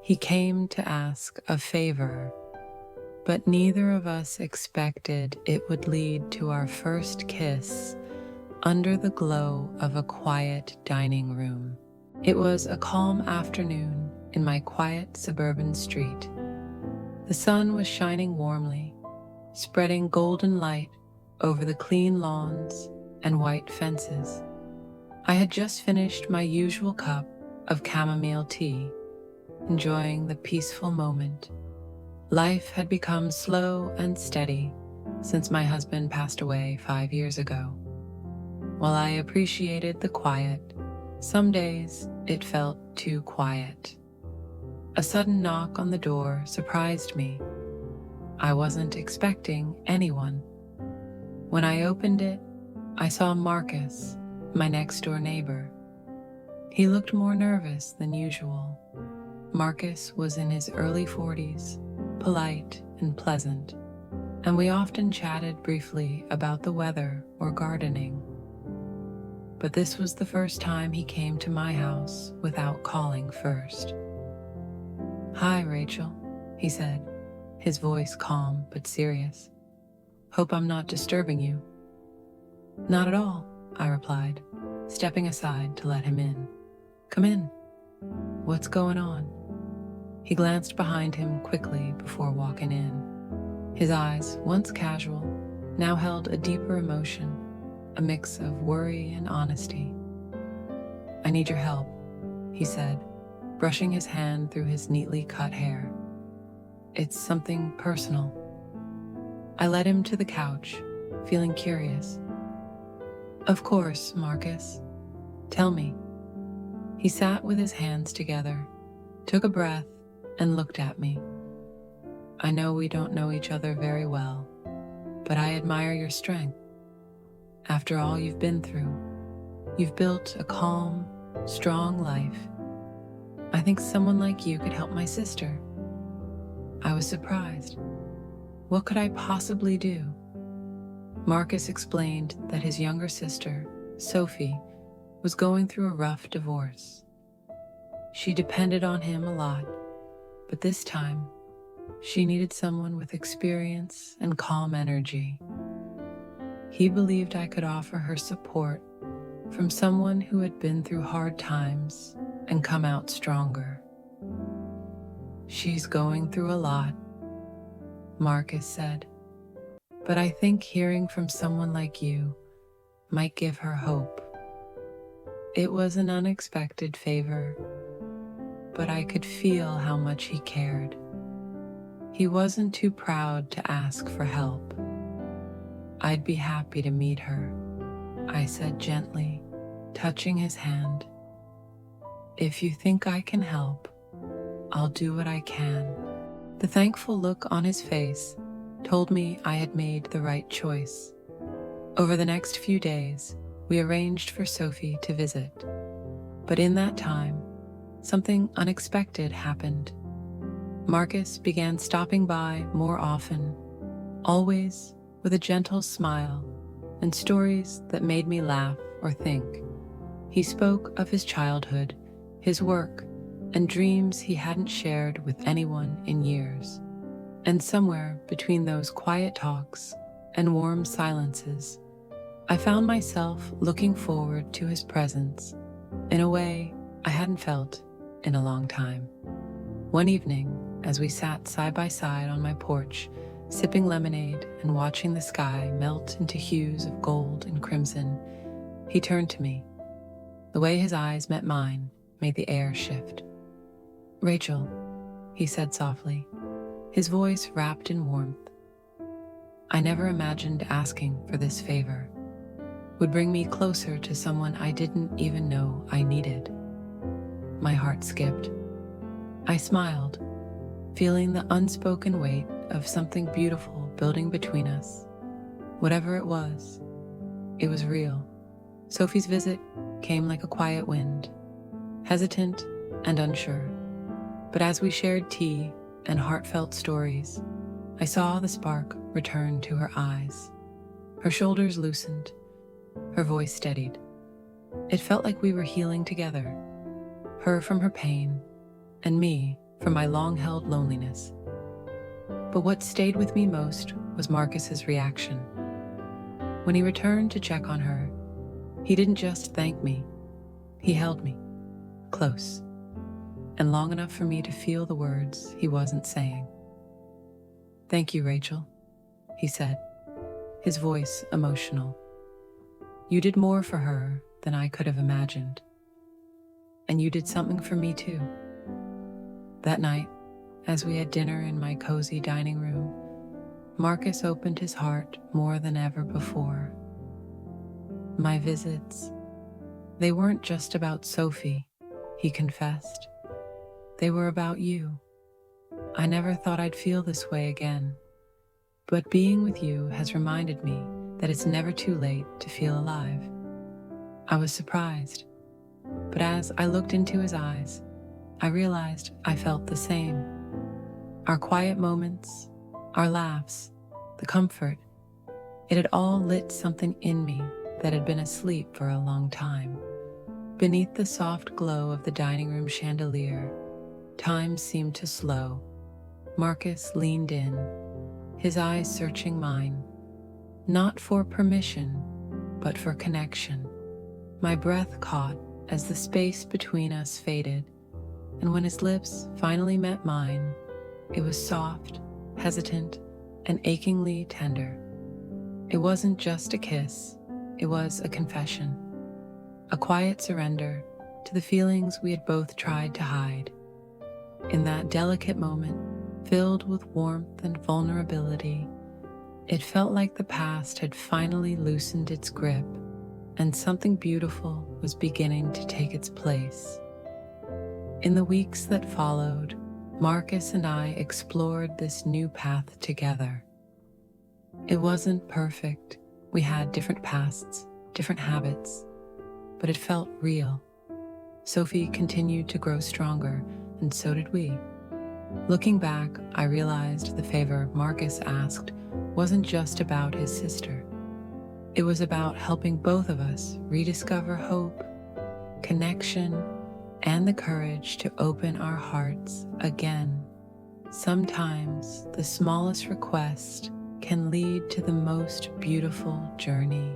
He came to ask a favor, but neither of us expected it would lead to our first kiss under the glow of a quiet dining room. It was a calm afternoon in my quiet suburban street. The sun was shining warmly, spreading golden light over the clean lawns and white fences. I had just finished my usual cup of chamomile tea, enjoying the peaceful moment. Life had become slow and steady since my husband passed away 5 years ago. While I appreciated the quiet, some days it felt too quiet. A sudden knock on the door surprised me. I wasn't expecting anyone. When I opened it, I saw Marcus, my next-door neighbor. He looked more nervous than usual. Marcus was in his early 40s, polite and pleasant, and we often chatted briefly about the weather or gardening. But this was the first time he came to my house without calling first. "Hi, Rachel," he said, his voice calm but serious. "Hope I'm not disturbing you." "Not at all," I replied, stepping aside to let him in. "Come in. What's going on?" He glanced behind him quickly before walking in. His eyes, once casual, now held a deeper emotion, a mix of worry and honesty. "I need your help," he said, brushing his hand through his neatly cut hair. "It's something personal." I led him to the couch, feeling curious. "Of course, Marcus. Tell me." He sat with his hands together, took a breath, and looked at me. "I know we don't know each other very well, but I admire your strength. After all you've been through, you've built a calm, strong life. I think someone like you could help my sister." I was surprised. What could I possibly do? Marcus explained that his younger sister, Sophie, was going through a rough divorce. She depended on him a lot, but this time, she needed someone with experience and calm energy. He believed I could offer her support from someone who had been through hard times and come out stronger. "She's going through a lot," Marcus said, "but I think hearing from someone like you might give her hope." It was an unexpected favor, but I could feel how much he cared. He wasn't too proud to ask for help. "I'd be happy to meet her," I said gently, touching his hand. "If you think I can help, I'll do what I can." The thankful look on his face told me I had made the right choice. Over the next few days, we arranged for Sophie to visit. But in that time, something unexpected happened. Marcus began stopping by more often, always with a gentle smile and stories that made me laugh or think. He spoke of his childhood, his work, and dreams he hadn't shared with anyone in years. And somewhere between those quiet talks and warm silences, I found myself looking forward to his presence in a way I hadn't felt in a long time. One evening, as we sat side by side on my porch, sipping lemonade and watching the sky melt into hues of gold and crimson, he turned to me. The way his eyes met mine made the air shift. "Rachel," he said softly, his voice wrapped in warmth. "I never imagined asking for this favor would bring me closer to someone I didn't even know I needed." My heart skipped. I smiled, feeling the unspoken weight of something beautiful building between us. Whatever it was real. Sophie's visit came like a quiet wind, hesitant and unsure. But as we shared tea and heartfelt stories, I saw the spark return to her eyes. Her shoulders loosened, her voice steadied. It felt like we were healing together, her from her pain, and me from my long-held loneliness. But what stayed with me most was Marcus's reaction. When he returned to check on her, he didn't just thank me, he held me, close, and long enough for me to feel the words he wasn't saying. "Thank you, Rachel," he said, his voice emotional. "You did more for her than I could have imagined. And you did something for me too." That night, as we had dinner in my cozy dining room, Marcus opened his heart more than ever before. "My visits, they weren't just about Sophie," he confessed. "They were about you. I never thought I'd feel this way again, but being with you has reminded me that it's never too late to feel alive." I was surprised, but as I looked into his eyes, I realized I felt the same. Our quiet moments, our laughs, the comfort, it had all lit something in me that had been asleep for a long time. Beneath the soft glow of the dining room chandelier, time seemed to slow. Marcus leaned in, his eyes searching mine, not for permission, but for connection. My breath caught as the space between us faded, and when his lips finally met mine, it was soft, hesitant, and achingly tender. It wasn't just a kiss, it was a confession, a quiet surrender to the feelings we had both tried to hide. In that delicate moment, filled with warmth and vulnerability, it felt like the past had finally loosened its grip, and something beautiful was beginning to take its place. In the weeks that followed, Marcus and I explored this new path together. It wasn't perfect. We had different pasts, different habits, but it felt real. Sophie continued to grow stronger, and so did we. Looking back, I realized the favor Marcus asked wasn't just about his sister. It was about helping both of us rediscover hope, connection, and the courage to open our hearts again. Sometimes the smallest request can lead to the most beautiful journey.